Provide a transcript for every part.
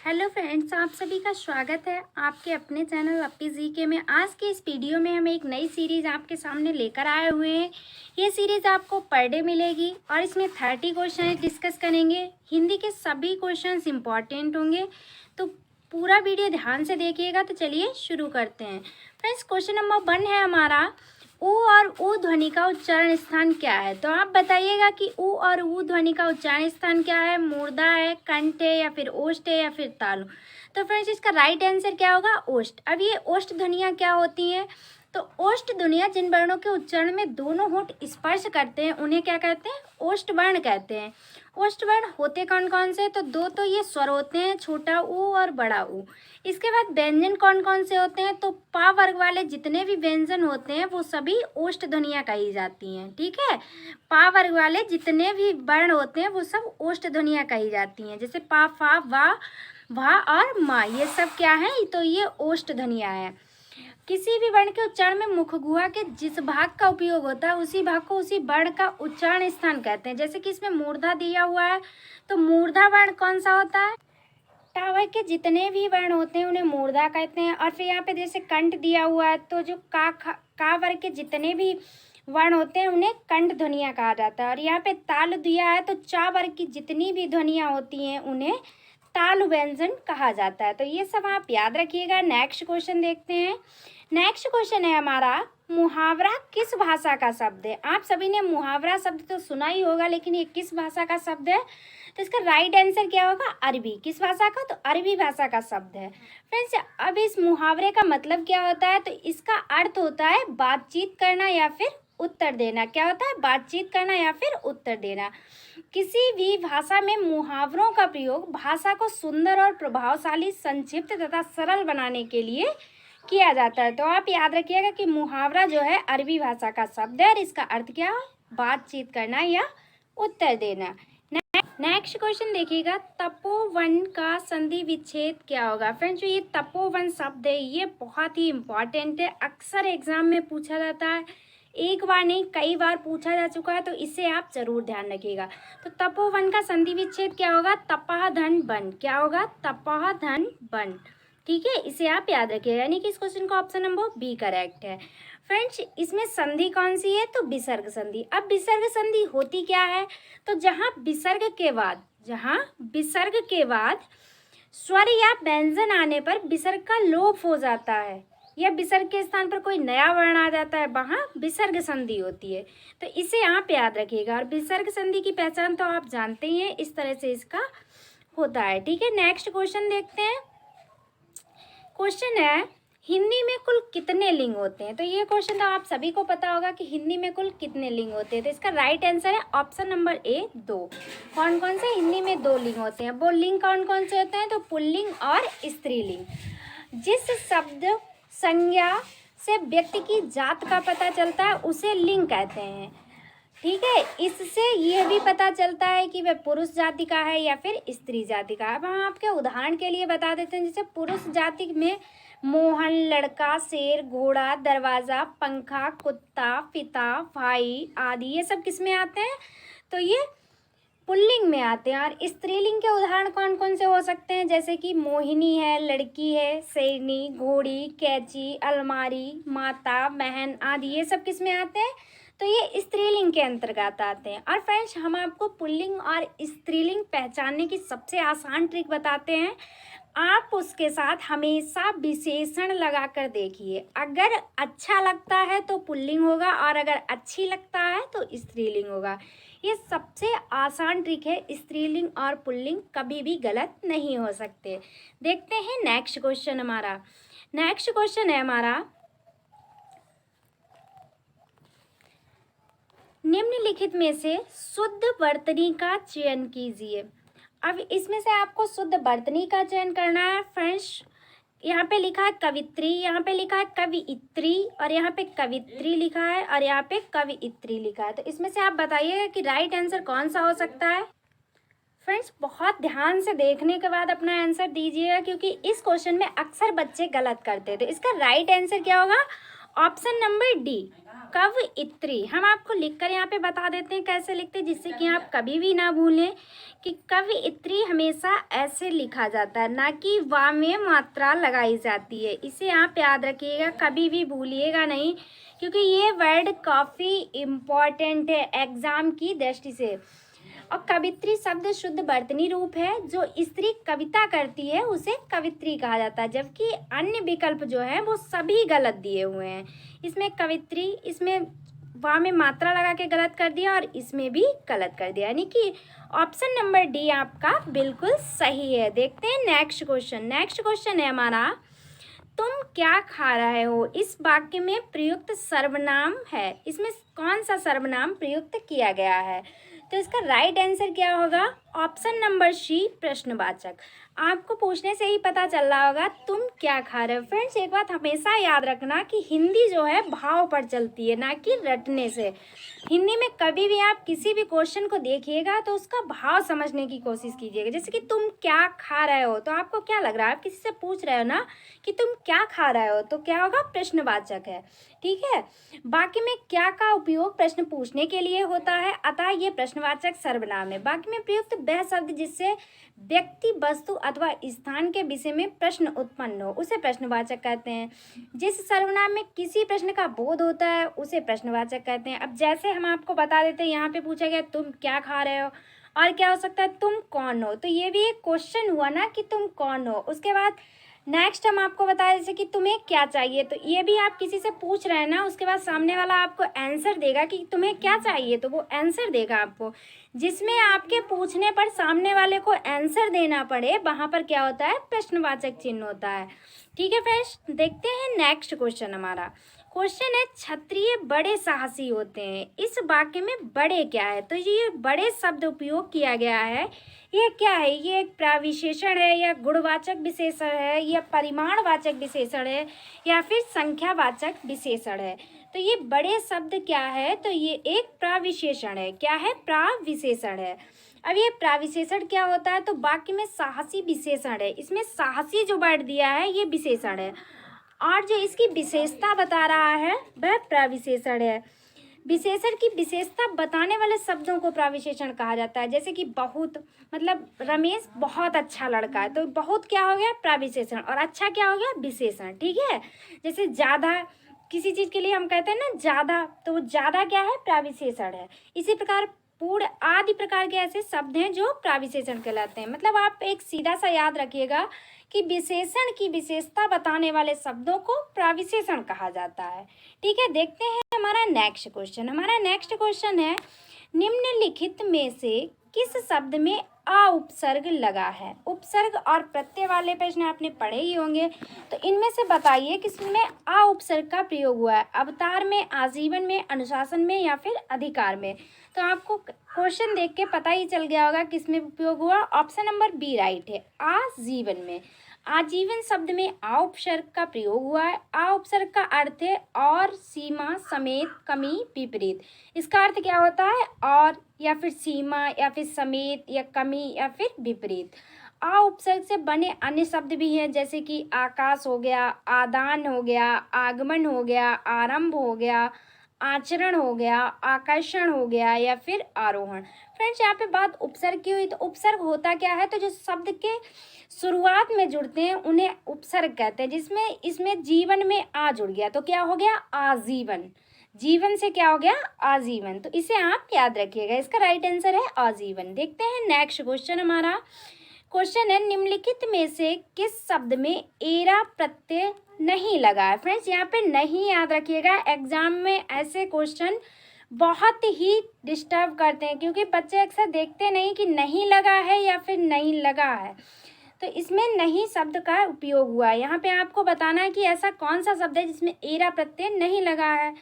Hello friends, आप सभी का स्वागत है आपके अपने चैनल अपी जी के में। आज की इस वीडियो में हम एक नई सीरीज़ आपके सामने लेकर आए हुए हैं। ये सीरीज़ आपको पर डे मिलेगी और इसमें 30 क्वेश्चन डिस्कस करेंगे। हिंदी के सभी क्वेश्चंस इंपॉर्टेंट होंगे, तो पूरा वीडियो ध्यान से देखिएगा। तो चलिए शुरू करते हैं। फ्रेंड्स, क्वेश्चन नंबर 1 है हमारा, ऊ और ऊ ध्वनि का उच्चारण स्थान क्या है। तो आप बताइएगा कि ऊ और ऊ ध्वनि का उच्चारण स्थान क्या है। मूर्धा है, कंठ है, या फिर ओष्ठ है, या फिर तालु। तो फ्रेंड्स, इसका राइट आंसर क्या होगा? ओष्ठ। अब ये ओष्ठ ध्वनियाँ क्या होती हैं? तो ओष्ठ ध्वनियाँ जिन वर्णों के उच्चारण में दोनों होंठ स्पर्श करते हैं उन्हें क्या कहते हैं? ओष्ठ वर्ण कहते हैं। ओष्ठ वर्ण होते कौन कौन से? तो दो तो ये स्वर होते हैं, छोटा ऊ और बड़ा ऊ। इसके बाद व्यंजन कौन कौन से होते हैं? तो पा वर्ग वाले जितने भी व्यंजन होते हैं वो सभी ओष्ठ ध्वनियाँ कही जाती हैं। ठीक है, पा वर्ग वाले जितने भी वर्ण होते हैं वो सब ओष्ठ ध्वनियाँ कही जाती हैं। जैसे पा, फा, वा, भा और मा, ये सब क्या है? तो ये ओष्ठ ध्वनियाँ हैं। किसी भी वर्ण के उच्चारण में मुख गुहा के जिस भाग का उपयोग होता है उसी भाग को उसी वर्ण का उच्चारण स्थान कहते हैं। जैसे कि इसमें मूर्धा दिया हुआ है, तो मूर्धा वर्ण कौन सा होता है? टा वर्ग के जितने भी वर्ण होते हैं उन्हें मूर्धा कहते हैं। और फिर यहाँ पे जैसे कंठ दिया हुआ है, तो जो का वर्ग के जितने भी वर्ण होते हैं उन्हें कंठ ध्वनियाँ कहा जाता है। और यहाँ पे ताल दिया है, तो चा वर्ग की जितनी भी ध्वनियाँ होती हैं उन्हें ताल व्यंजन कहा जाता है। तो ये सब आप याद रखिएगा। नेक्स्ट क्वेश्चन देखते हैं। नेक्स्ट क्वेश्चन है हमारा, मुहावरा किस भाषा का शब्द है। आप सभी ने मुहावरा शब्द तो सुना ही होगा, लेकिन ये किस भाषा का शब्द है? तो इसका राइट आंसर क्या होगा? अरबी। किस भाषा का? तो अरबी भाषा का शब्द है। फ्रेंड्स, अब इस मुहावरे का मतलब क्या होता है? तो इसका अर्थ होता है बातचीत करना या फिर उत्तर देना। क्या होता है? बातचीत करना या फिर उत्तर देना। किसी भी भाषा में मुहावरों का प्रयोग भाषा को सुंदर और प्रभावशाली, संक्षिप्त तथा सरल बनाने के लिए किया जाता है। तो आप याद रखिएगा कि मुहावरा जो है अरबी भाषा का शब्द है और इसका अर्थ क्या है? बातचीत करना या उत्तर देना। नेक्स्ट क्वेश्चन देखिएगा, तपोवन का संधि विच्छेद क्या होगा। फ्रेंड्स, जो ये तपोवन शब्द है ये बहुत ही इंपॉर्टेंट है, अक्सर एग्जाम में पूछा जाता है। एक बार नहीं, कई बार पूछा जा चुका है, तो इसे आप जरूर ध्यान रखिएगा। तो तपोवन का संधि विच्छेद क्या होगा? तपाह धन बन। क्या होगा? तपाह धन बन। ठीक है, इसे आप याद रखिएगा, यानी कि इस क्वेश्चन का ऑप्शन नंबर बी करेक्ट है। फ्रेंड्स, इसमें संधि कौन सी है? तो विसर्ग संधि। अब विसर्ग संधि होती क्या है? तो जहाँ विसर्ग के बाद स्वर या व्यंजन आने पर विसर्ग का लोप हो जाता है या विसर्ग के स्थान पर कोई नया वर्ण आ जाता है, वहाँ विसर्ग संधि होती है। तो इसे आप याद रखिएगा। और विसर्ग संधि की पहचान तो आप जानते ही हैं, इस तरह से इसका होता है। ठीक है, नेक्स्ट क्वेश्चन देखते हैं। क्वेश्चन है, हिंदी में कुल कितने लिंग होते हैं। तो ये क्वेश्चन तो आप सभी को पता होगा कि हिंदी में कुल कितने लिंग होते हैं। तो इसका राइट आंसर है ऑप्शन नंबर ए, 2। कौन कौन से? हिंदी में 2 लिंग होते हैं। वो लिंग कौन कौन से होते हैं? तो पुल्लिंग और स्त्रीलिंग। जिस शब्द संज्ञा से व्यक्ति की जात का पता चलता है उसे लिंग कहते हैं। ठीक है, इससे यह भी पता चलता है कि वह पुरुष जाति का है या फिर स्त्री जाति का। अब हम आपके उदाहरण के लिए बता देते हैं। जैसे पुरुष जाति में मोहन, लड़का, शेर, घोड़ा, दरवाजा, पंखा, कुत्ता, पिता, भाई आदि ये सब किस में आते हैं? तो ये पुल्लिंग में आते हैं। और स्त्रीलिंग के उदाहरण कौन कौन से हो सकते हैं? जैसे कि मोहिनी है, लड़की है, शेरनी, घोड़ी, कैची, अलमारी, माता, बहन आदि ये सब किस में आते हैं? तो ये स्त्रीलिंग के अंतर्गत आते हैं। और फ्रेंड्स, हम आपको पुल्लिंग और स्त्रीलिंग पहचानने की सबसे आसान ट्रिक बताते हैं। आप उसके साथ हमेशा विशेषण लगाकर देखिए। अगर अच्छा लगता है तो पुल्लिंग होगा और अगर अच्छी लगता है तो स्त्रीलिंग होगा। ये सबसे आसान ट्रिक है, स्त्रीलिंग और पुल्लिंग कभी भी गलत नहीं हो सकते। देखते हैं नेक्स्ट क्वेश्चन हमारा। नेक्स्ट क्वेश्चन है हमारा, निम्नलिखित में से शुद्ध वर्तनी का चयन कीजिए। अब इसमें से आपको शुद्ध वर्तनी का चयन करना है। फ्रेंड्स, यहाँ पे लिखा है कवित्री, यहाँ पे लिखा है कविइत्री, और यहाँ पे कवित्री लिखा है और यहाँ पे कविइत्री लिखा है। तो इसमें से आप बताइएगा कि राइट आंसर कौन सा हो सकता है। फ्रेंड्स, बहुत ध्यान से देखने के बाद अपना आंसर दीजिएगा, क्योंकि इस क्वेश्चन में अक्सर बच्चे गलत करते हैं। तो इसका राइट आंसर क्या होगा? ऑप्शन नंबर डी कवयित्री। हम आपको लिखकर यहाँ पे बता देते हैं कैसे लिखते हैं, जिससे कि आप कभी भी ना भूलें कि कवयित्री हमेशा ऐसे लिखा जाता है, ना कि वा में मात्रा लगाई जाती है। इसे आप याद रखिएगा, कभी भी भूलिएगा नहीं, क्योंकि ये वर्ड काफ़ी इम्पॉर्टेंट है एग्ज़ाम की दृष्टि से। और कवित्री शब्द शुद्ध वर्तनी रूप है। जो स्त्री कविता करती है उसे कवित्री कहा जाता है, जबकि अन्य विकल्प जो है वो सभी गलत दिए हुए हैं। इसमें कवित्री, इसमें वहाँ में मात्रा लगा के गलत कर दिया और इसमें भी गलत कर दिया, यानी कि ऑप्शन नंबर डी आपका बिल्कुल सही है। देखते हैं नेक्स्ट क्वेश्चन। नेक्स्ट क्वेश्चन है हमारा, तुम क्या खा रहे हो इस वाक्य में प्रयुक्त सर्वनाम है। इसमें कौन सा सर्वनाम प्रयुक्त किया गया है? तो इसका राइट आंसर क्या होगा? ऑप्शन नंबर सी प्रश्नवाचक। आपको पूछने से ही पता चल रहा होगा तुम क्या खा रहे हो। फ्रेंड्स, एक बात हमेशा याद रखना कि हिंदी जो है भाव पर चलती है, ना कि रटने से। हिंदी में कभी भी आप किसी भी क्वेश्चन को देखिएगा तो उसका भाव समझने की कोशिश कीजिएगा। जैसे कि तुम क्या खा रहे हो, तो आपको क्या लग रहा है? आप किसी से पूछ रहे हो ना कि तुम क्या खा रहे हो, तो क्या होगा? प्रश्नवाचक है। ठीक है। वाक्य में क्या का उपयोग प्रश्न पूछने के लिए होता है, अतः ये प्रश्नवाचक सर्वनाम है। वाक्य में प्रयुक्त वह शब्द जिससे व्यक्ति, वस्तु अथवा स्थान के विषय में प्रश्न उत्पन्न हो उसे प्रश्नवाचक कहते हैं। जिस सर्वनाम में किसी प्रश्न का बोध होता है उसे प्रश्नवाचक कहते हैं। अब जैसे हम आपको बता देते हैं, यहाँ पे पूछा गया तुम क्या खा रहे हो, और क्या हो सकता है? तुम कौन हो। तो ये भी एक क्वेश्चन हुआ ना कि तुम कौन हो। उसके बाद नेक्स्ट हम आपको बताया जैसे कि तुम्हें क्या चाहिए, तो ये भी आप किसी से पूछ रहे हैं ना, उसके बाद सामने वाला आपको आंसर देगा कि तुम्हें क्या चाहिए, तो वो आंसर देगा आपको। जिसमें आपके पूछने पर सामने वाले को आंसर देना पड़े, वहाँ पर क्या होता है? प्रश्नवाचक चिन्ह होता है। ठीक है फ्रेंड्स, देखते हैं नेक्स्ट क्वेश्चन हमारा। क्वेश्चन है, क्षत्रिय बड़े साहसी होते हैं इस वाक्य में बड़े क्या है? तो ये बड़े शब्द उपयोग किया गया है, ये क्या है? ये एक प्रविशेषण है या गुणवाचक विशेषण है या परिमाणवाचक विशेषण है या फिर संख्यावाचक विशेषण है? तो ये बड़े शब्द क्या है? तो ये एक प्रविशेषण है। क्या है? प्रविशेषण है। अब ये प्रविशेषण क्या होता है? तो वाक्य में साहसी विशेषण है, इसमें साहसी जो वर्ड दिया है ये विशेषण है, और जो इसकी विशेषता बता रहा है वह प्रविशेषण है। विशेषण की विशेषता बताने वाले शब्दों को प्रविशेषण कहा जाता है। जैसे कि बहुत, मतलब रमेश बहुत अच्छा लड़का है, तो बहुत क्या हो गया? प्रविशेषण, और अच्छा क्या हो गया? विशेषण। ठीक है। जैसे ज़्यादा, किसी चीज़ के लिए हम कहते हैं ना ज़्यादा, तो वो ज़्यादा क्या है? प्रविशेषण है। इसी प्रकार पूर्ण आदि प्रकार के ऐसे शब्द हैं जो प्रविशेषण कहलाते हैं। मतलब आप एक सीधा सा याद रखिएगा कि विशेषण की विशेषता बताने वाले शब्दों को प्रविशेषण कहा जाता है। ठीक है। देखते हैं हमारा नेक्स्ट क्वेश्चन। हमारा नेक्स्ट क्वेश्चन है, निम्नलिखित में से किस शब्द में आ उपसर्ग लगा है? उपसर्ग और प्रत्यय वाले प्रश्न आपने पढ़े ही होंगे, तो इनमें से बताइए किसमें आ उपसर्ग का प्रयोग हुआ है? अवतार में, आजीवन में, अनुशासन में या फिर अधिकार में? तो आपको क्वेश्चन देख के पता ही चल गया होगा किसमें उपयोग हुआ। ऑप्शन नंबर बी राइट है, आजीवन में। आजीवन शब्द में आ उपसर्ग का प्रयोग हुआ है। आ उपसर्ग का अर्थ है और, सीमा, समेत, कमी, विपरीत। इसका अर्थ क्या होता है? और या फिर सीमा या फिर समेत या कमी या फिर विपरीत। आ उपसर्ग से बने अन्य शब्द भी हैं, जैसे कि आकाश हो गया, आदान हो गया, आगमन हो गया, आरंभ हो गया, आचरण हो गया, आकर्षण हो गया या फिर आरोहण। फ्रेंड्स, यहाँ पे बात उपसर्ग की हुई, तो उपसर्ग होता क्या है? तो जो शब्द के शुरुआत में जुड़ते हैं उन्हें उपसर्ग कहते हैं। जिसमें इसमें जीवन में आ जुड़ गया तो क्या हो गया? आजीवन। जीवन से क्या हो गया? आजीवन। तो इसे आप याद रखिएगा, इसका राइट आंसर है आजीवन। देखते हैं नेक्स्ट क्वेश्चन हमारा। क्वेश्चन है, निम्नलिखित में से किस शब्द में एरा प्रत्यय नहीं लगा है? फ्रेंड्स, यहाँ पे नहीं याद रखिएगा, एग्जाम में ऐसे क्वेश्चन बहुत ही डिस्टर्ब करते हैं, क्योंकि बच्चे अक्सर देखते नहीं कि नहीं लगा है या फिर नहीं लगा है। तो इसमें नहीं शब्द का उपयोग हुआ है। यहाँ पे आपको बताना है कि ऐसा कौन सा शब्द है जिसमें एरा प्रत्यय नहीं लगा है।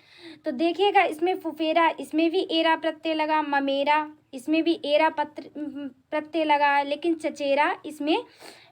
तो देखिएगा, इसमें फुफेरा, इसमें भी एरा प्रत्यय लगा, ममेरा, इसमें भी एरा प्रत्यय लगा है, लेकिन चचेरा, इसमें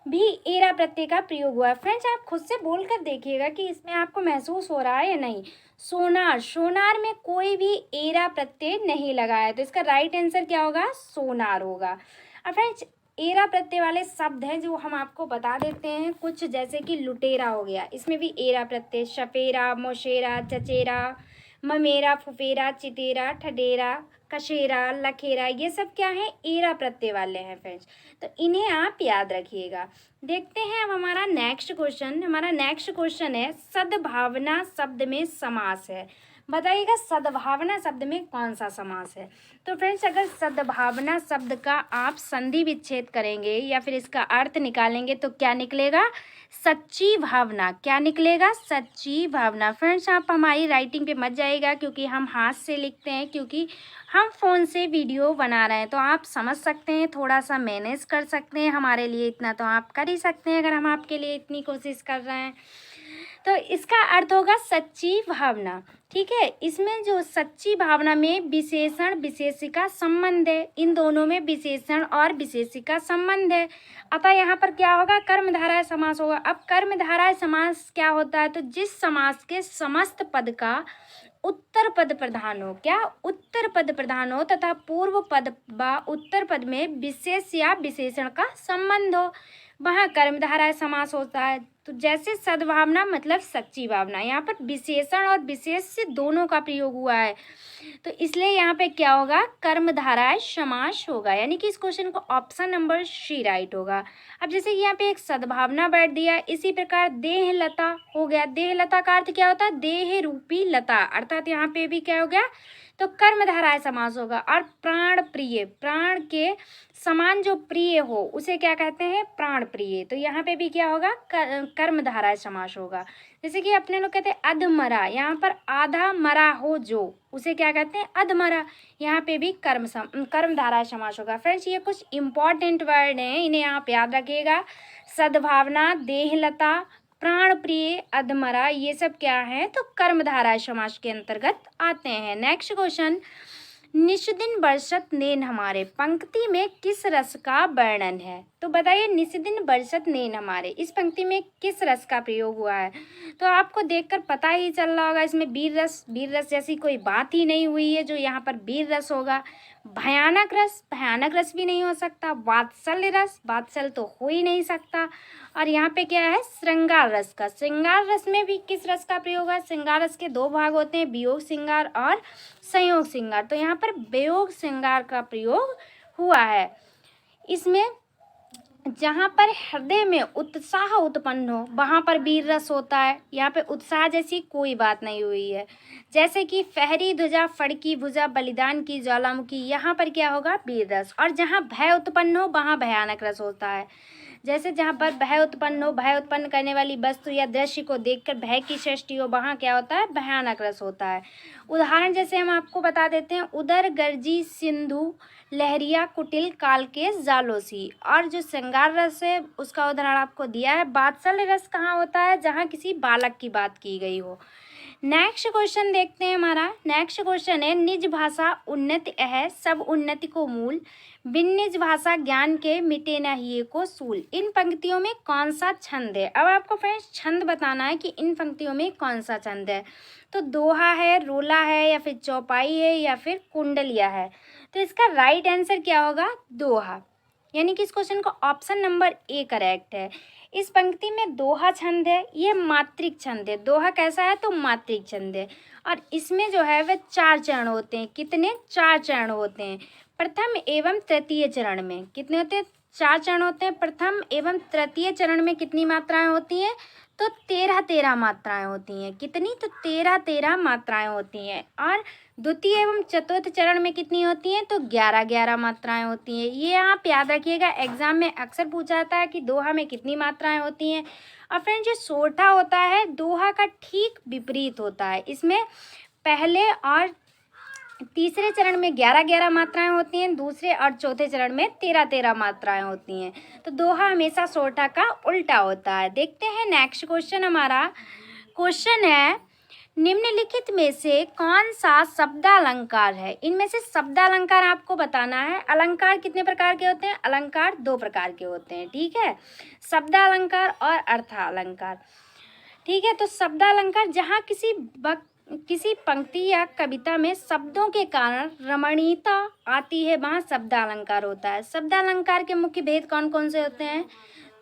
भी एरा प्रत्यय का प्रयोग हुआ है। फ्रेंड्स, आप खुद से बोल कर देखिएगा कि इसमें आपको महसूस हो रहा है या नहीं। सोनार, सोनार में कोई भी एरा प्रत्यय नहीं लगा है, तो इसका राइट आंसर क्या होगा? सोनार होगा। अब फ्रेंड्स, एरा प्रत्यय वाले शब्द हैं जो हम आपको बता देते हैं कुछ, जैसे कि लुटेरा हो गया, इसमें भी एरा प्रत्यय, शपेरा, मोशेरा, चचेरा, ममेरा, फुफेरा, चितेरा, ठडेरा, कशेरा, लखेरा, ये सब क्या है, एरा प्रत्यय वाले हैं फ्रेंड्स। तो इन्हें आप याद रखिएगा। देखते हैं अब हमारा नेक्स्ट क्वेश्चन है सद्भावना शब्द में समास है। बताइएगा सद्भावना शब्द में कौन सा समास है। तो फ्रेंड्स अगर सद्भावना शब्द का आप संधि विच्छेद करेंगे या फिर इसका अर्थ निकालेंगे तो क्या निकलेगा, सच्ची भावना। क्या निकलेगा, सच्ची भावना। फ्रेंड्स आप हमारी राइटिंग पे मत जाइएगा क्योंकि हम हाथ से लिखते हैं, क्योंकि हम फ़ोन से वीडियो बना रहे हैं, तो आप समझ सकते हैं, थोड़ा सा मैनेज कर सकते हैं। हमारे लिए इतना तो आप कर ही सकते हैं अगर हम आपके लिए इतनी कोशिश कर रहे हैं। तो इसका अर्थ होगा सच्ची भावना। ठीक है, इसमें जो सच्ची भावना में विशेषण विशेषिका संबंध है, इन दोनों में विशेषण और विशेषिका संबंध है। अतः यहाँ पर क्या होगा, कर्मधारय समास होगा। अब कर्मधारय समास क्या होता है, तो जिस समास के समस्त पद का उत्तर पद प्रधान हो, क्या उत्तर पद प्रधान हो तथा पूर्व पद व उत्तर पद में विशेष या विशेषण का संबंध हो, वहाँ कर्मधारय समास होता है। तो जैसे सद्भावना मतलब सच्ची भावना, यहाँ पर विशेषण और विशेष से दोनों का प्रयोग हुआ है, तो इसलिए यहाँ पे क्या होगा, कर्मधारय समास होगा। यानी कि इस क्वेश्चन को ऑप्शन नंबर सी राइट होगा। अब जैसे कि यहाँ पे एक सद्भावना बैठ दिया, इसी प्रकार देहलता हो गया। देहलता का अर्थ क्या होता है, देह रूपी लता, अर्थात यहाँ पे भी क्या हो गया, तो कर्मधारय समास होगा। और प्राण प्रिय, प्राण के समान जो प्रिय हो उसे क्या कहते हैं, प्राण प्रिय। तो यहाँ पे भी क्या होगा, कर्मधारय समास होगा। जैसे कि अपने लोग कहते हैं अधमरा, यहाँ पर आधा मरा हो जो, उसे क्या कहते हैं, अधमरा। यहाँ पे भी कर्मधारय समास होगा। फ्रेंड्स ये कुछ इंपॉर्टेंट वर्ड हैं, इन्हें आप याद रखिएगा। सद्भावना, देहलता, प्राण प्रिय, अधमरा, ये सब क्या है, तो कर्मधारय समास के अंतर्गत आते हैं। नेक्स्ट क्वेश्चन, निष्दिन बरसत नेन हमारे, पंक्ति में किस रस का वर्णन है। तो बताइए निष्दिन बरसत नेन हमारे, इस पंक्ति में किस रस का प्रयोग हुआ है। तो आपको देखकर पता ही चल रहा होगा, इसमें वीर रस जैसी कोई बात ही नहीं हुई है जो यहाँ पर वीर रस होगा। भयानक रस भी नहीं हो सकता। वात्सल तो हो ही नहीं सकता। और यहाँ पे क्या है, श्रृंगार रस का। श्रृंगार रस में भी किस रस का प्रयोग है, श्रृंगार रस के दो भाग होते हैं, वियोग श्रृंगार और संयोग श्रृंगार। तो यहाँ पर वियोग श्रृंगार का प्रयोग हुआ है। इसमें जहाँ पर हृदय में उत्साह उत्पन्न हो वहाँ पर वीर रस होता है। यहाँ पे उत्साह जैसी कोई बात नहीं हुई है। जैसे कि फहरी ध्वजा, फड़की भुजा, बलिदान की ज्वालामुखी, यहाँ पर क्या होगा, वीर रस। और जहाँ भय उत्पन्न हो वहाँ भयानक रस होता है। जैसे जहाँ पर भय उत्पन्न हो, भय उत्पन्न करने वाली वस्तु या दृश्य को देखकर भय की सृष्टि हो, वहाँ क्या होता है, भयानक रस होता है। उदाहरण जैसे हम आपको बता देते हैं, उदर गर्जी सिंधु लहरिया कुटिल काल के जालोसी। और जो श्रृंगार रस है उसका उदाहरण आपको दिया है। वात्सल्य रस कहाँ होता है, जहाँ किसी बालक की बात की गई हो। नेक्स्ट क्वेश्चन देखते हैं हमारा। नेक्स्ट क्वेश्चन है, निज भाषा उन्नति है सब उन्नति को मूल, बिन निज भाषा ज्ञान के मिटे न हिये को सूल। इन पंक्तियों में कौन सा छंद है। अब आपको फ्रेंड्स छंद बताना है कि इन पंक्तियों में कौन सा छंद है। तो दोहा है, रोला है, या फिर चौपाई है, या फिर कुंडलिया है। तो इसका राइट आंसर क्या होगा, दोहा। यानी कि इस क्वेश्चन का ऑप्शन नंबर ए करेक्ट है। इस पंक्ति में दोहा छंद है, ये मात्रिक छंद है। दोहा कैसा है, तो मात्रिक छंद है। और इसमें जो है वह 4 चरण होते हैं। कितने, 4 चरण होते हैं। प्रथम एवं तृतीय चरण में कितने होते हैं, 4 चरण होते हैं। प्रथम एवं तृतीय चरण में कितनी मात्राएं होती हैं, तो 13 मात्राएं होती हैं। कितनी, तो 13 मात्राएं होती हैं। और द्वितीय एवं चतुर्थ चरण में कितनी होती हैं, तो 11 मात्राएं होती हैं। ये आप याद रखिएगा, एग्जाम में अक्सर पूछा जाता है कि दोहा में कितनी मात्राएं होती हैं। और फ्रेंड जो सोठा होता है दोहा का ठीक विपरीत होता है। इसमें पहले और तीसरे चरण में 11 मात्राएं होती हैं, दूसरे और चौथे चरण में 13 मात्राएं होती हैं। तो दोहा हमेशा सोठा का उल्टा होता है। देखते हैं नेक्स्ट क्वेश्चन। हमारा क्वेश्चन है, निम्नलिखित में से कौन सा शब्दालंकार है। इनमें से शब्दालंकार आपको बताना है। अलंकार कितने प्रकार के होते हैं, अलंकार 2 प्रकार के होते हैं। ठीक है, शब्दालंकार और अर्थालंकार। ठीक है, तो शब्दालंकार जहाँ किसी किसी पंक्ति या कविता में शब्दों के कारण रमणीयता आती है, वहाँ शब्दालंकार होता है। शब्दालंकार के मुख्य भेद कौन कौन से होते हैं?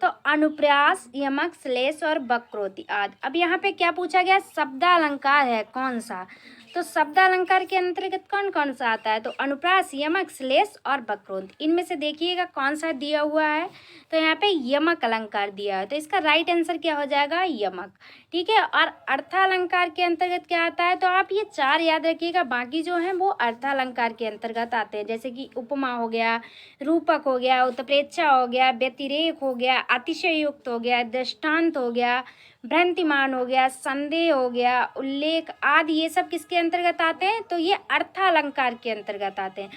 तो अनुप्रास, यमक, श्लेष और वक्रोक्ति आदि। अब यहाँ पे क्या पूछा गया? शब्दालंकार है कौन सा? तो शब्दालंकार के अंतर्गत कौन कौन सा आता है? तो अनुप्रास, यमक, श्लेष और वक्रोक्ति। इनमें से देखिएगा कौन सा दिया हुआ है? तो यहाँ पे यमक अलंकार दिया है, तो इसका राइट आंसर क्या हो जाएगा? यमक। ठीक है। और अर्थालंकार के अंतर्गत क्या आता है? तो आप ये चार याद रखिएगा, बाकी जो है वो अर्थालंकार के अंतर्गत आते हैं, जैसे कि उपमा हो गया, रूपक हो गया, उत्प्रेक्षा हो गया, व्यतिरेक हो गया, अतिशयोक्त हो गया, दृष्टांत हो गया, भ्रांतिमान हो गया, संदेह हो गया, उल्लेख आदि। ये सब किसके अंतर्गत आते हैं? तो ये अर्थालंकार के अंतर्गत आते हैं,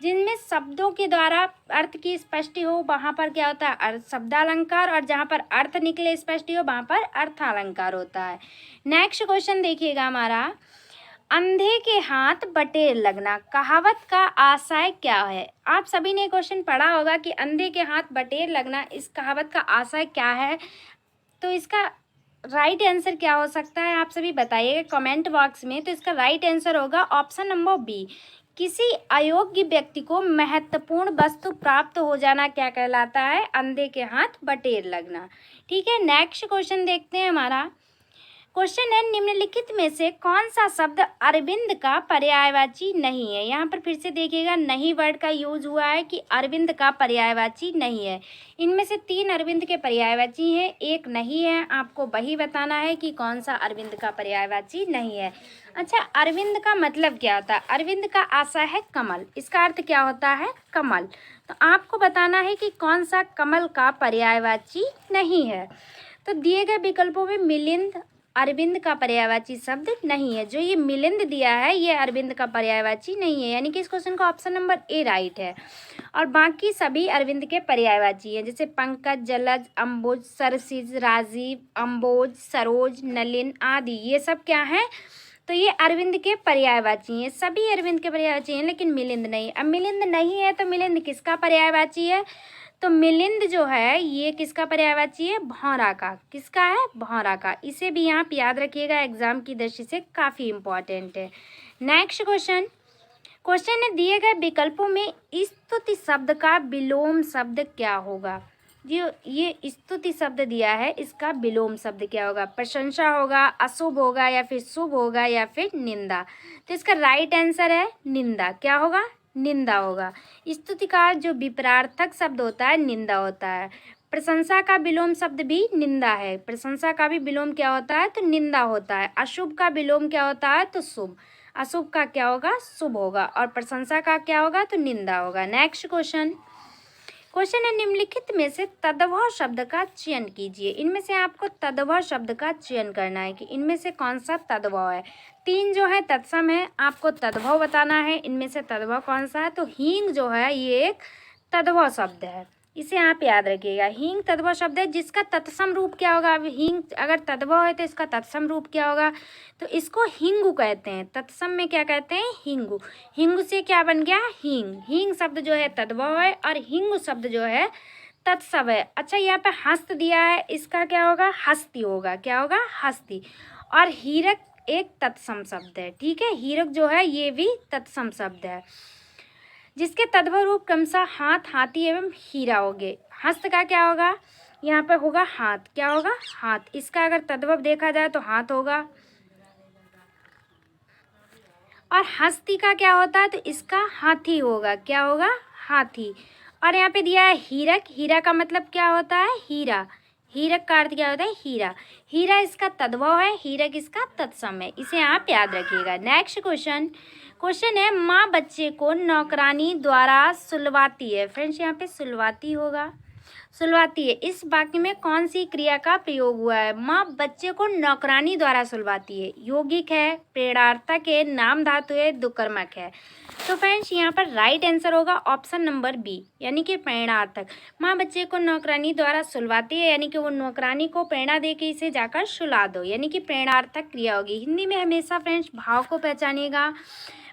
जिनमें शब्दों के द्वारा अर्थ की स्पष्टि हो वहाँ पर क्या होता है? अर्थ शब्दालंकार, और जहाँ पर अर्थ निकले स्पष्टि हो वहाँ पर अर्थालंकार होता है। नेक्स्ट क्वेश्चन देखिएगा हमारा, अंधे के हाथ बटेर लगना कहावत का आशय क्या है? आप सभी ने क्वेश्चन पढ़ा होगा कि अंधे के हाथ बटेर लगना, इस कहावत का आशय क्या है? तो इसका राइट आंसर क्या हो सकता है? आप सभी बताइएगा कमेंट बॉक्स में। तो इसका राइट आंसर होगा ऑप्शन नंबर बी, किसी अयोग्य व्यक्ति को महत्वपूर्ण वस्तु प्राप्त हो जाना क्या कहलाता है? अंधे के हाथ बटेर लगना। ठीक है। नेक्स्ट क्वेश्चन देखते हैं हमारा। क्वेश्चन है, निम्नलिखित में से कौन सा शब्द अरविंद का पर्यायवाची नहीं है? यहाँ पर फिर से देखिएगा नहीं वर्ड का यूज हुआ है कि अरविंद का पर्यायवाची नहीं है। इनमें से 3 अरविंद के पर्यायवाची हैं, एक नहीं है। आपको वही बताना है कि कौन सा अरविंद का पर्यायवाची नहीं है। अच्छा, अरविंद का मतलब क्या होता है? अरविंद का आशय है कमल, इसका अर्थ क्या होता है? कमल। तो आपको बताना है कि कौन सा कमल का पर्यायवाची नहीं है। तो दिए गए विकल्पों में मिलिंद अरविंद का पर्यायवाची शब्द नहीं है। जो ये मिलिंद दिया है ये अरविंद का पर्यायवाची नहीं है, यानी कि इस क्वेश्चन का ऑप्शन नंबर ए राइट है। और बाकी सभी अरविंद के पर्यायवाची हैं, जैसे पंकज, जलज, अम्बुज, सरसिज, राजीव, अम्बोज, सरोज, नलिन आदि। ये सब क्या हैं? तो ये अरविंद के पर्यायवाची हैं, सभी अरविंद के पर्यायवाची हैं, लेकिन मिलिंद नहीं। अब मिलिंद नहीं है तो मिलिंद किसका पर्यायवाची है? तो मिलिंद जो है ये किसका पर्यायवाची है? भौरा का। किसका है? भौरा का। इसे भी आप याद रखिएगा, एग्जाम की दृष्टि से काफ़ी इम्पोर्टेंट है। नेक्स्ट क्वेश्चन, क्वेश्चन है दिए गए विकल्पों में स्तुति शब्द का विलोम शब्द क्या होगा? जो ये स्तुति शब्द दिया है इसका विलोम शब्द क्या होगा? प्रशंसा होगा, अशुभ होगा, या फिर शुभ होगा, या फिर निंदा। तो इसका राइट आंसर है निंदा। क्या होगा? निंदा होगा। स्तुति का जो विपरार्थक शब्द होता है निंदा होता है। प्रशंसा का विलोम शब्द भी निंदा है। प्रशंसा का भी विलोम क्या होता है? तो निंदा होता है। अशुभ का विलोम क्या होता है? तो शुभ। अशुभ का क्या होगा? शुभ होगा। और प्रशंसा का क्या होगा? तो निंदा होगा। नेक्स्ट क्वेश्चन, क्वेश्चन है निम्नलिखित में से तद्भव शब्द का चयन कीजिए। इनमें से आपको तद्भव शब्द का चयन करना है कि इनमें से कौन सा तद्भव है। 3 जो है तत्सम है, आपको तद्भव बताना है। इनमें से तद्भव कौन सा है? तो हींग जो है ये एक तद्भव शब्द है, इसे आप याद रखिएगा। हींग तद्भव शब्द है जिसका तत्सम रूप क्या होगा? अब हींग अगर तद्भव है तो इसका तत्सम रूप क्या होगा? तो इसको हिंगू कहते हैं। तत्सम में क्या कहते हैं? हिंगू। हिंगू से क्या बन गया? हींग। हींग शब्द जो है तद्भव है और हिंगू शब्द जो है तत्सम है। अच्छा, यहाँ पे हस्त दिया है, इसका क्या होगा? हस्ती होगा। क्या होगा? हस्ती। और हीरक एक तत्सम शब्द है। ठीक है, हीरक जो है ये भी तत्सम शब्द है, जिसके तद्भव रूप क्रमशः हाथ, हाथी एवं हीरा होंगे। हस्त का क्या होगा? यहाँ पे होगा हाथ। क्या होगा? हाथ। इसका अगर तद्भव देखा जाए तो हाथ होगा। और हस्ती का क्या होता है? तो इसका हाथी होगा। क्या होगा? हाथी। और यहाँ पे दिया है हीरक। हीरा का मतलब क्या होता है? हीरा। हीरक का अर्थ क्या होता है? हीरा। हीरा इसका तद्भव है, हीरक इसका तत्सम है, इसे आप याद रखिएगा। नेक्स्ट क्वेश्चन, क्वेश्चन है माँ बच्चे को नौकरानी द्वारा सुलवाती है। फ्रेंड्स यहाँ पे सुलवाती होगा, सुलवाती है। इस वाक्य में कौन सी क्रिया का प्रयोग हुआ है? माँ बच्चे को नौकरानी द्वारा सुलवाती है। यौगिक है, प्रेरणार्थक है, नाम धातु है, दुकर्मक है। तो फ्रेंड्स यहाँ पर राइट आंसर होगा ऑप्शन नंबर बी, यानी कि प्रेरणार्थक। माँ बच्चे को नौकरानी द्वारा सुलवाती है, यानी कि वो नौकरानी को प्रेरणा दे के इसे जाकर सुला दो, यानी कि प्रेरणार्थक क्रिया होगी। हिंदी में हमेशा फ्रेंड्स भाव को पहचानिएगा।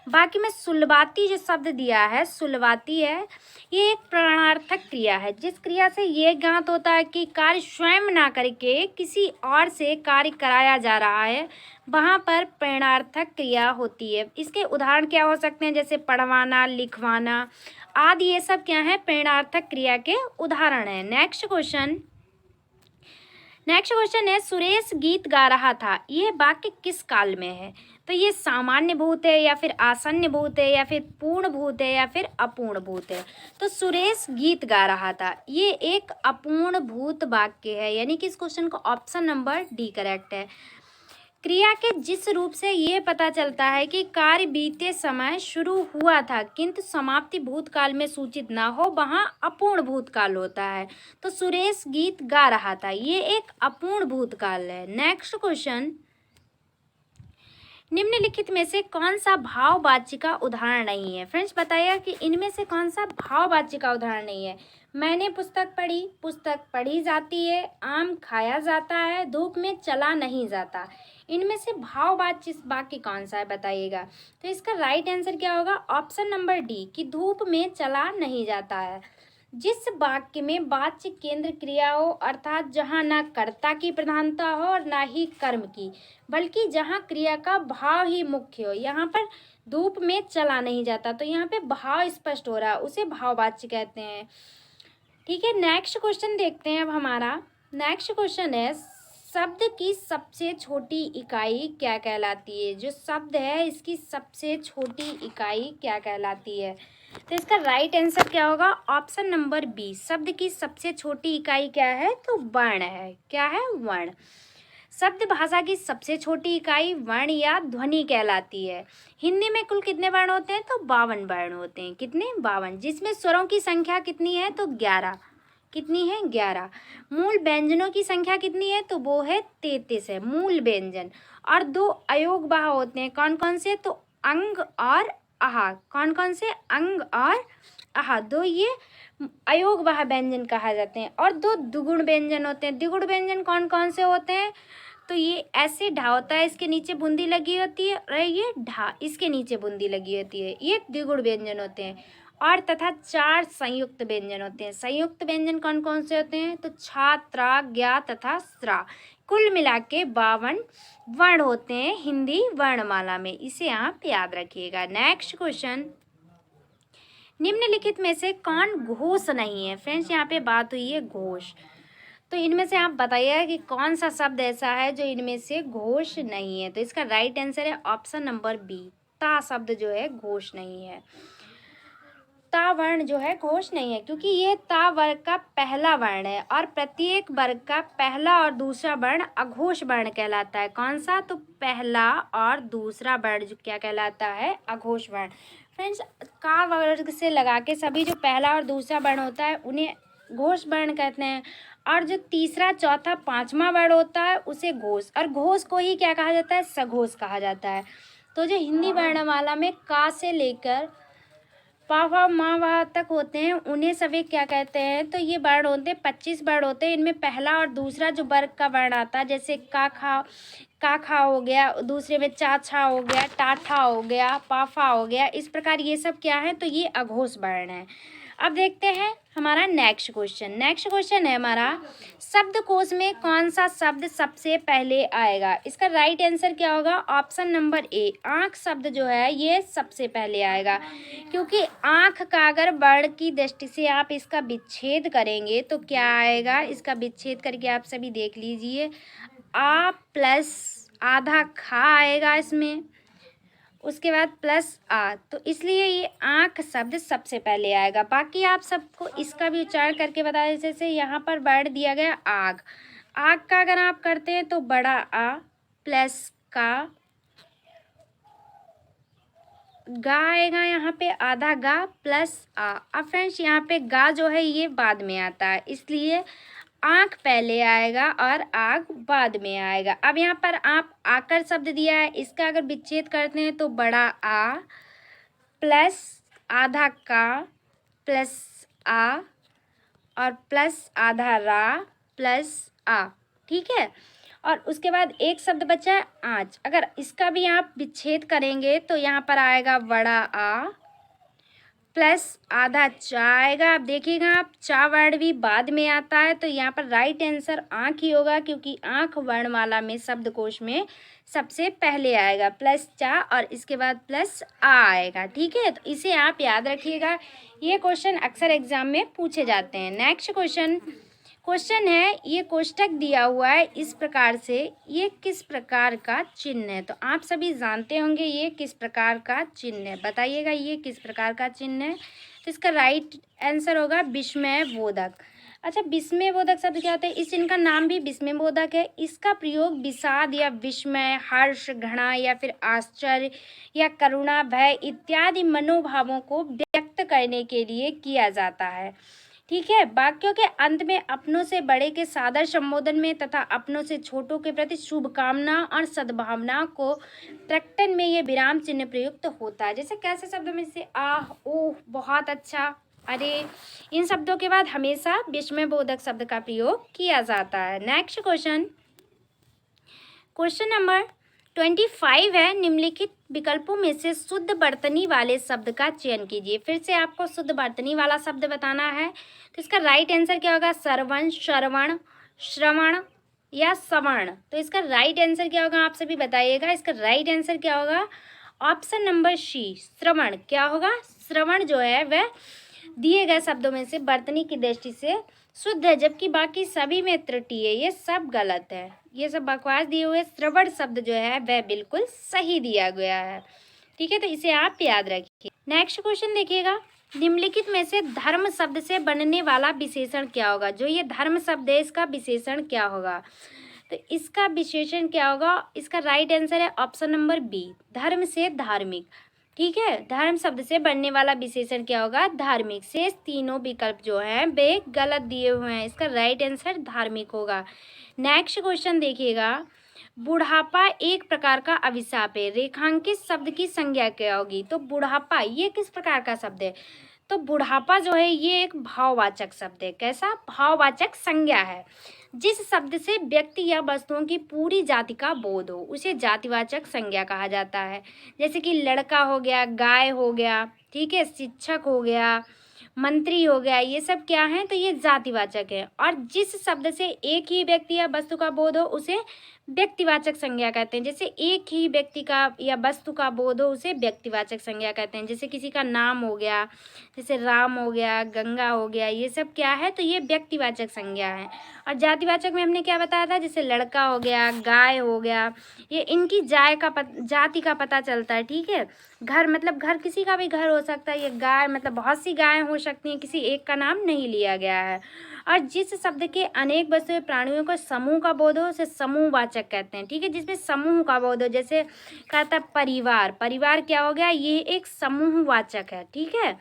बाकी में सुलबाती जो शब्द दिया है, सुलबाती है, ये एक प्रणार्थक क्रिया है। जिस क्रिया से ये ज्ञात होता है कि कार्य स्वयं ना करके किसी और से कार्य कराया जा रहा है, वहाँ पर प्रेरणार्थक क्रिया होती है। इसके उदाहरण क्या हो सकते हैं, जैसे पढ़वाना, लिखवाना आदि, ये सब क्या है, प्रेरणार्थक क्रिया के उदाहरण है। नेक्स्ट क्वेश्चन है, सुरेश गीत गा रहा था, ये वाक्य किस काल में है? तो ये सामान्य भूत है, या फिर आसन्न भूत है, या फिर पूर्ण भूत है, या फिर अपूर्ण भूत है? तो सुरेश गीत गा रहा था, ये एक अपूर्ण भूत वाक्य है, यानी कि इस क्वेश्चन का ऑप्शन नंबर डी करेक्ट है। क्रिया के जिस रूप से ये पता चलता है कि कार्य बीते समय शुरू हुआ था किंतु समाप्ति भूतकाल में सूचित ना हो, वहाँ अपूर्ण भूतकाल होता है। तो सुरेश गीत गा रहा था, ये एक अपूर्ण भूतकाल है। नेक्स्ट क्वेश्चन, निम्नलिखित में से कौन सा भाववाच्य का उदाहरण नहीं है? फ्रेंड्स बताइए कि इनमें से कौन सा भाववाच्य का उदाहरण नहीं है। मैंने पुस्तक पढ़ी जाती है, आम खाया जाता है, धूप में चला नहीं जाता। इनमें से भाववाच्य वाक्य कौन सा है बताइएगा। तो इसका राइट आंसर क्या होगा, ऑप्शन नंबर डी कि धूप में चला नहीं जाता है। जिस वाक्य में वाच्य केंद्र क्रिया हो, अर्थात जहाँ ना कर्ता की प्रधानता हो और ना ही कर्म की, बल्कि जहाँ क्रिया का भाव ही मुख्य हो, यहाँ पर धूप में चला नहीं जाता, तो यहाँ पे भाव स्पष्ट हो रहा है, उसे भाववाच्य कहते हैं। ठीक है, नेक्स्ट क्वेश्चन देखते हैं अब हमारा। नेक्स्ट क्वेश्चन है, शब्द की सबसे छोटी इकाई क्या कहलाती है? जो शब्द है इसकी सबसे छोटी इकाई क्या कहलाती है? तो इसका राइट आंसर क्या होगा, ऑप्शन नंबर बी, शब्द की सबसे छोटी इकाई क्या है, तो वर्ण है। क्या है, वर्ण। शब्द भाषा की सबसे छोटी इकाई वर्ण या ध्वनि कहलाती है। हिंदी में कुल कितने वर्ण होते हैं, तो 52 वर्ण होते हैं। कितने, 52, जिसमें स्वरों की संख्या कितनी है, तो 11। कितनी है, 11। मूल व्यंजनों की संख्या कितनी है, तो वो है 33 है मूल व्यंजन। और 2 अयोगवाह होते हैं, कौन कौन से, तो अंग और आहा। कौन कौन से, अंग और आहा, 2 ये अयोगवाह व्यंजन कहा जाते हैं। और 2 द्विगुण व्यंजन होते हैं। द्विगुण व्यंजन कौन कौन से होते हैं, तो ये ऐसे ढा होता है, इसके नीचे बूंदी लगी होती है, और ये ढा, इसके नीचे बूंदी लगी होती है, ये द्विगुण व्यंजन होते हैं। और तथा 4 संयुक्त व्यंजन होते हैं। संयुक्त व्यंजन कौन कौन से होते हैं, तो छा, त्रा, ज्ञा तथा स्रा। कुल मिला के 52 वर्ण होते हैं हिंदी वर्णमाला में, इसे आप याद रखिएगा। नेक्स्ट क्वेश्चन, निम्नलिखित में से कौन घोष नहीं है? फ्रेंड्स यहाँ पे बात हुई है घोष, तो इनमें से आप बताइए कि कौन सा शब्द ऐसा है जो इनमें से घोष नहीं है। तो इसका राइट आंसर है ऑप्शन नंबर बी, ता शब्द जो है घोष नहीं है। ता वर्ण जो है घोष नहीं है, क्योंकि ये ता वर्ग का पहला वर्ण है, और प्रत्येक वर्ग का पहला और दूसरा वर्ण अघोष वर्ण कहलाता है। कौन सा, तो पहला और दूसरा वर्ण जो क्या कहलाता है, अघोष वर्ण। फ्रेंड्स, का वर्ग से लगा के सभी जो पहला और दूसरा वर्ण होता है उन्हें घोष वर्ण कहते हैं, और जो तीसरा, चौथा, पांचवा वर्ण होता है उसे घोष, और घोष को ही क्या कहा जाता है, सघोष कहा जाता है। तो जो हिंदी वर्णमाला में का से लेकर पा, फा, मा, वा तक होते हैं उन्हें सभी क्या कहते हैं, तो ये वर्ण होते हैं 25 वर्ण होते हैं। इनमें पहला और दूसरा जो वर्ग का वर्ण आता है, जैसे का खा हो गया, दूसरे में चा छा हो गया, टाठा हो गया, पाफा हो गया, इस प्रकार ये सब क्या है, तो ये अघोष वर्ण है। अब देखते हैं हमारा नेक्स्ट क्वेश्चन। नेक्स्ट क्वेश्चन है हमारा, शब्दकोश में कौन सा शब्द सबसे पहले आएगा? इसका राइट आंसर क्या होगा, ऑप्शन नंबर ए, आँख शब्द जो है ये सबसे पहले आएगा, क्योंकि आँख का अगर वर्ण की दृष्टि से आप इसका विच्छेद करेंगे तो क्या आएगा, इसका विच्छेद करके आप सभी देख लीजिए, आ प्लस आधा खा आएगा इसमें, उसके बाद प्लस आ, तो इसलिए ये आँख शब्द सबसे पहले आएगा। बाकी आप सबको इसका भी उच्चारण करके बता दें, जैसे यहाँ पर वर्ण दिया गया आग, आग का अगर आप करते हैं तो बड़ा आ प्लस का, गा आएगा यहाँ पे आधा गा प्लस आ। अब फ्रेंड्स यहाँ पे गा जो है ये बाद में आता है, इसलिए आँख पहले आएगा और आग बाद में आएगा। अब यहाँ पर आप आकर शब्द दिया है, इसका अगर विच्छेद करते हैं तो बड़ा आ प्लस आधा का प्लस आ और प्लस आधा रा प्लस आ, ठीक है। और उसके बाद एक शब्द बचा है आँच। अगर इसका भी आप विच्छेद करेंगे तो यहाँ पर आएगा बड़ा आ प्लस आधा चा आएगा। अब देखिएगा आप, चा वर्ण भी बाद में आता है, तो यहाँ पर राइट आंसर आँख ही होगा, क्योंकि आँख वर्णमाला में शब्दकोश में सबसे पहले आएगा प्लस चा और इसके बाद प्लस आ आएगा। ठीक है, तो इसे आप याद रखिएगा, ये क्वेश्चन अक्सर एग्जाम में पूछे जाते हैं। नेक्स्ट क्वेश्चन है, ये कोष्टक दिया हुआ है इस प्रकार से, ये किस प्रकार का चिन्ह है? तो आप सभी जानते होंगे ये किस प्रकार का चिन्ह है, बताइएगा ये किस प्रकार का चिन्ह है। तो इसका राइट आंसर होगा विस्मय बोधक। अच्छा, विस्मय बोधक शब्द क्या होता है? इस चिन्ह का नाम भी विस्मय बोधक है। इसका प्रयोग विषाद या विस्मय, हर्ष, घृणा या फिर आश्चर्य या करुणा, भय इत्यादि मनोभावों को व्यक्त करने के लिए किया जाता है। ठीक है, वाक्यों के अंत में अपनों से बड़े के सादर संबोधन में तथा अपनों से छोटों के प्रति शुभकामना और सद्भावना को प्रकटन में ये विराम चिन्ह प्रयुक्त होता है। जैसे कैसे शब्दों में से आह, ओह, बहुत अच्छा, अरे, इन शब्दों के बाद हमेशा विस्मय बोधक शब्द का प्रयोग किया जाता है। नेक्स्ट क्वेश्चन नंबर 25 है, निम्नलिखित विकल्पों में से शुद्ध वर्तनी वाले शब्द का चयन कीजिए। फिर से आपको शुद्ध वर्तनी वाला शब्द बताना है, तो इसका राइट आंसर क्या होगा? सरवण, श्रवण, श्रवण या सवर्ण। तो इसका राइट आंसर क्या होगा आप सभी बताइएगा। इसका राइट आंसर क्या होगा? ऑप्शन नंबर सी, श्रवण। क्या होगा? श्रवण जो है वह दिए गए शब्दों में से वर्तनी की दृष्टि से शुद्ध है, जबकि बाकी सभी में त्रुटि है, ये सब गलत है, ये सब बकवास दिए हुए। श्रवण शब्द जो है वह बिल्कुल सही दिया गया है। ठीक है, तो इसे आप याद रखिए। नेक्स्ट क्वेश्चन देखिएगा, निम्नलिखित में से धर्म शब्द से बनने वाला विशेषण क्या होगा? जो ये धर्म शब्द है इसका विशेषण क्या होगा? तो इसका विशेषण क्या होगा? इसका राइट आंसर है ऑप्शन नंबर बी, धर्म से धार्मिक। ठीक है, धर्म शब्द से बनने वाला विशेषण क्या होगा? धार्मिक। शेष तीनों विकल्प जो हैं वे गलत दिए हुए हैं, इसका राइट आंसर धार्मिक होगा। नेक्स्ट क्वेश्चन देखिएगा, बुढ़ापा एक प्रकार का अभिशाप है, रेखांकित शब्द की संज्ञा क्या होगी? तो बुढ़ापा ये किस प्रकार का शब्द है? तो बुढ़ापा जो है ये एक भाववाचक शब्द है। कैसा? भाववाचक संज्ञा है। जिस शब्द से व्यक्ति या वस्तुओं की पूरी जाति का बोध हो उसे जातिवाचक संज्ञा कहा जाता है। जैसे कि लड़का हो गया, गाय हो गया, ठीक है, शिक्षक हो गया, मंत्री हो गया, ये सब क्या है? तो ये जातिवाचक है। और जिस शब्द से एक ही व्यक्ति या वस्तु का बोध हो उसे व्यक्तिवाचक संज्ञा कहते हैं। जैसे एक ही व्यक्ति का या वस्तु का बोध हो उसे व्यक्तिवाचक संज्ञा कहते हैं। जैसे किसी का नाम हो गया, जैसे राम हो गया, गंगा हो गया, ये सब क्या है? तो ये व्यक्तिवाचक संज्ञा है। और जातिवाचक में हमने क्या बताया था? जैसे लड़का हो गया, गाय हो गया, ये इनकी जाति का पता चलता है। ठीक है, घर मतलब घर किसी का भी घर हो सकता है, ये गाय मतलब बहुत सी गायें हो सकती हैं, किसी एक का नाम नहीं लिया गया है। और जिस शब्द के अनेक वस्तुएं प्राणियों को समूह का बोध हो उसे समूहवाचक कहते हैं। ठीक है, जिसमें समूह का बोध हो, जैसे कहता है परिवार, परिवार क्या हो गया? ये एक समूहवाचक है। ठीक है,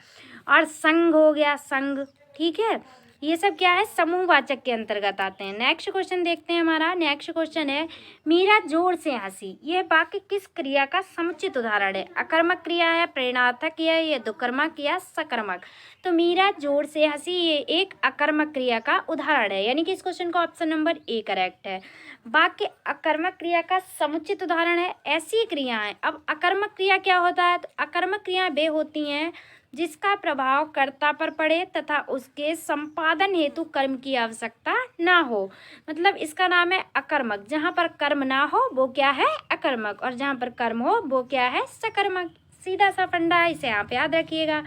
और संघ हो गया, संघ, ठीक है, ये सब क्या है? समूहवाचक के अंतर्गत आते हैं। नेक्स्ट क्वेश्चन देखते हैं, हमारा नेक्स्ट क्वेश्चन है, मीरा जोर से हंसी, यह वाक्य किस क्रिया का समुचित उदाहरण है? अकर्मक क्रिया है, प्रेरणार्थक है, या दुकर्मक या सकर्मक? तो मीरा जोर से हंसी ये एक अकर्मक क्रिया का उदाहरण है, यानी कि इस क्वेश्चन का ऑप्शन नंबर ए करेक्ट है। वाक्य अकर्मक क्रिया का समुचित उदाहरण है, ऐसी क्रियाएं। अब अकर्मक क्रिया क्या होता है? तो अकर्मक क्रियाएं वे होती हैं जिसका प्रभाव कर्ता पर पड़े तथा उसके संपादन हेतु कर्म की आवश्यकता ना हो, मतलब इसका नाम है अकर्मक। जहाँ पर कर्म ना हो वो क्या है? अकर्मक, और जहाँ पर कर्म हो वो क्या है? सकर्मक। सीधा सा फंडा है, इसे आप याद रखिएगा।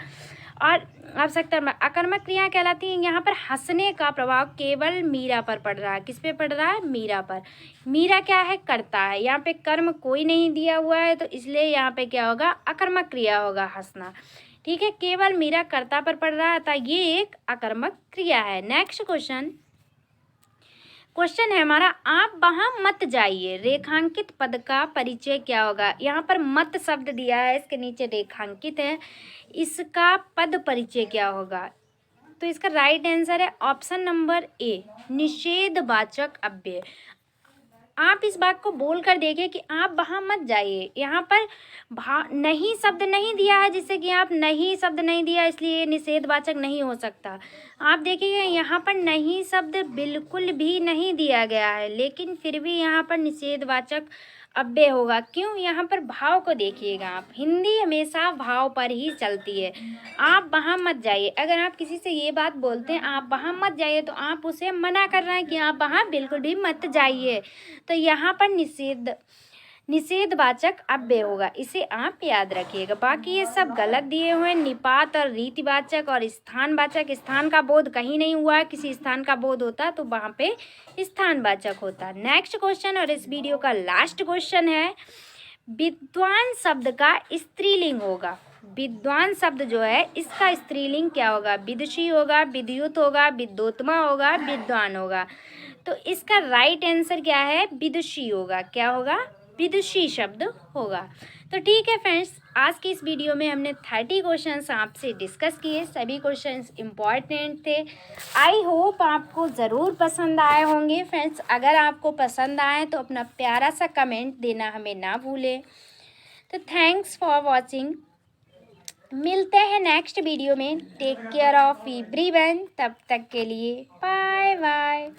और आवश्यकता में अकर्मक क्रिया कहलाती है। यहाँ पर हंसने का प्रभाव केवल मीरा पर पड़ रहा है। किस पे पड़ रहा है? मीरा पर। मीरा क्या है? करता है। यहाँ पे कर्म कोई नहीं दिया हुआ है, तो इसलिए यहाँ पे क्या होगा? अकर्मक क्रिया होगा, हंसना। ठीक है, केवल मीरा कर्ता पर पड़ रहा था, ये एक अकर्मक क्रिया है। नेक्स्ट क्वेश्चन है हमारा, आप वहां मत जाइए, रेखांकित पद का परिचय क्या होगा? यहाँ पर मत शब्द दिया है, इसके नीचे रेखांकित है, इसका पद परिचय क्या होगा? तो इसका राइट आंसर है ऑप्शन नंबर ए, निषेधवाचक अव्यय। आप इस बात को बोल कर देखिए कि आप वहाँ मत जाइए। यहाँ पर नहीं शब्द नहीं दिया है, जिससे कि आप नहीं शब्द नहीं दिया इसलिए ये निषेधवाचक नहीं हो सकता। आप देखिएगा यहाँ पर नहीं शब्द बिल्कुल भी नहीं दिया गया है, लेकिन फिर भी यहाँ पर निषेधवाचक अव्यय होगा। क्यों? यहाँ पर भाव को देखिएगा आप, हिंदी हमेशा भाव पर ही चलती है। आप वहाँ मत जाइए। अगर आप किसी से ये बात बोलते हैं आप वहाँ मत जाइए, तो आप उसे मना कर रहे हैं कि आप वहाँ बिल्कुल भी मत जाइए। तो यहाँ पर निषेधवाचक अव्यय होगा, इसे आप याद रखिएगा। बाकी ये सब गलत दिए हुए हैं। निपात और रीतिवाचक और स्थानवाचक, स्थान का बोध कहीं नहीं हुआ है। किसी स्थान का बोध होता तो वहाँ पे स्थानवाचक होता। नेक्स्ट क्वेश्चन और इस वीडियो का लास्ट क्वेश्चन है, विद्वान शब्द का स्त्रीलिंग होगा। विद्वान शब्द जो है इसका स्त्रीलिंग क्या होगा? विदुषी होगा, विद्युत होगा, विद्योत्मा होगा, विद्वान होगा। तो इसका राइट आंसर क्या है? विदुषी होगा। क्या होगा? विदुषी शब्द होगा। तो ठीक है फ्रेंड्स, आज की इस वीडियो में हमने 30 क्वेश्चंस आपसे डिस्कस किए। सभी क्वेश्चंस इम्पॉर्टेंट थे। आई होप आपको ज़रूर पसंद आए होंगे। फ्रेंड्स, अगर आपको पसंद आए तो अपना प्यारा सा कमेंट देना हमें ना भूलें। तो थैंक्स फॉर वॉचिंग। मिलते हैं नेक्स्ट वीडियो में। Take care of everyone. तब तक के लिए बाय बाय।